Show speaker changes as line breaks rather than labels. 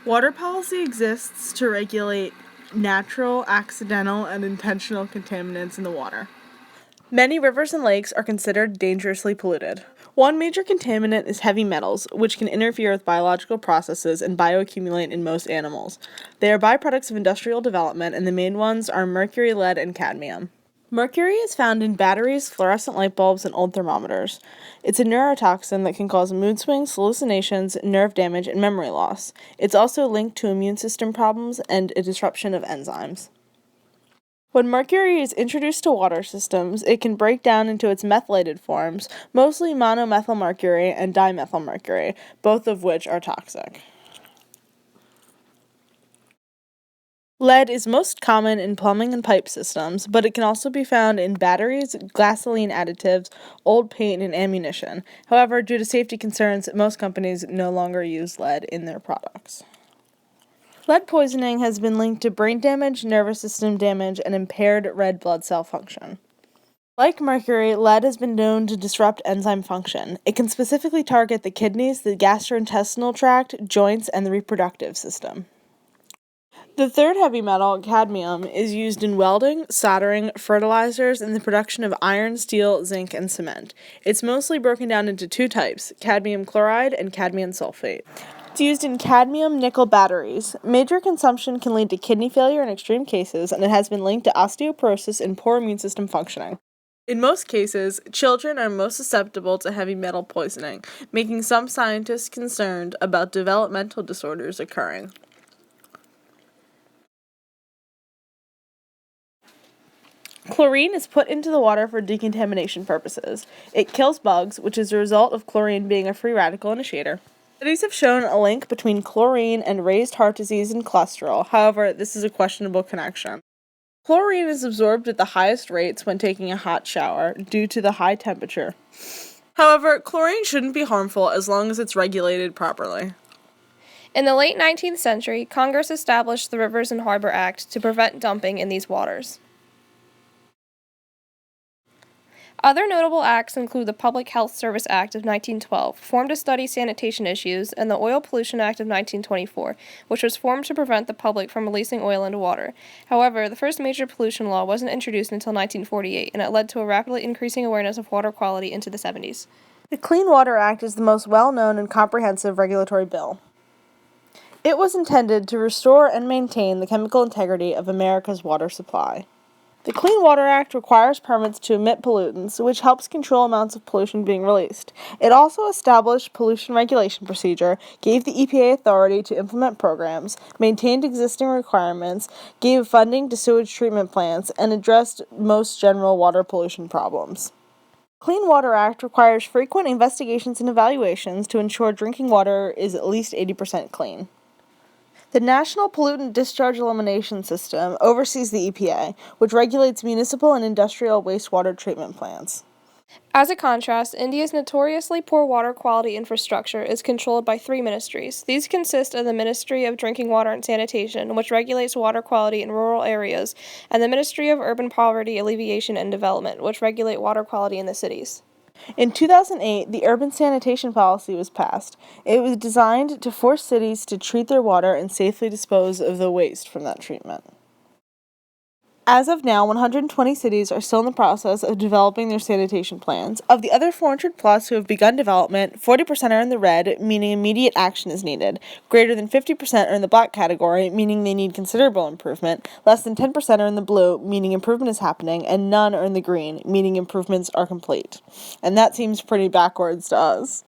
Water policy exists to regulate natural, accidental, and intentional contaminants in the water. Many rivers and lakes are considered dangerously polluted. One major contaminant is heavy metals, which can interfere with biological processes and bioaccumulate in most animals. They are byproducts of industrial development, and the main ones are mercury, lead, and cadmium. Mercury is found in batteries, fluorescent light bulbs, and old thermometers. It's a neurotoxin that can cause mood swings, hallucinations, nerve damage, and memory loss. It's also linked to immune system problems and a disruption of enzymes. When mercury is introduced to water systems, it can break down into its methylated forms, mostly monomethylmercury and dimethylmercury, both of which are toxic. Lead is most common in plumbing and pipe systems, but it can also be found in batteries, gasoline additives, old paint, and ammunition. However, due to safety concerns, most companies no longer use lead in their products. Lead poisoning has been linked to brain damage, nervous system damage, and impaired red blood cell function. Like mercury, lead has been known to disrupt enzyme function. It can specifically target the kidneys, the gastrointestinal tract, joints, and the reproductive system. The third heavy metal, cadmium, is used in welding, soldering, fertilizers, and the production of iron, steel, zinc, and cement. It's mostly broken down into two types, cadmium chloride and cadmium sulfate. It's used in cadmium nickel batteries. Major consumption can lead to kidney failure in extreme cases, and it has been linked to osteoporosis and poor immune system functioning. In most cases, children are most susceptible to heavy metal poisoning, making some scientists concerned about developmental disorders occurring. Chlorine is put into the water for decontamination purposes. It kills bugs, which is a result of chlorine being a free radical initiator. Studies have shown a link between chlorine and raised heart disease and cholesterol. However, this is a questionable connection. Chlorine is absorbed at the highest rates when taking a hot shower due to the high temperature. However, chlorine shouldn't be harmful as long as it's regulated properly.
In the late 19th century, Congress established the Rivers and Harbor Act to prevent dumping in these waters. Other notable acts include the Public Health Service Act of 1912, formed to study sanitation issues, and the Oil Pollution Act of 1924, which was formed to prevent the public from releasing oil into water. However, the first major pollution law wasn't introduced until 1948, and it led to a rapidly increasing awareness of water quality into the 70s. The Clean Water Act is the most well-known and comprehensive regulatory bill. It was intended to restore and maintain the chemical integrity of America's water supply. The Clean Water Act requires permits to emit pollutants, which helps control amounts of pollution being released. It also established pollution regulation procedure, gave the EPA authority to implement programs, maintained existing requirements, gave funding to sewage treatment plants, and addressed most general water pollution problems. Clean Water Act requires frequent investigations and evaluations to ensure drinking water is at least 80% clean. The National Pollutant Discharge Elimination System oversees the EPA, which regulates municipal and industrial wastewater treatment plants. As a contrast, India's notoriously poor water quality infrastructure is controlled by three ministries. These consist of the Ministry of Drinking Water and Sanitation, which regulates water quality in rural areas, and the Ministry of Urban Poverty Alleviation and Development, which regulate water quality in the cities. In 2008, the Urban Sanitation Policy was passed. It was designed to force cities to treat their water and safely dispose of the waste from that treatment. As of now, 120 cities are still in the process of developing their sanitation plans. Of the other 400 plus who have begun development, 40% are in the red, meaning immediate action is needed. Greater than 50% are in the black category, meaning they need considerable improvement. Less than 10% are in the blue, meaning improvement is happening, and none are in the green, meaning improvements are complete. And that seems pretty backwards to us.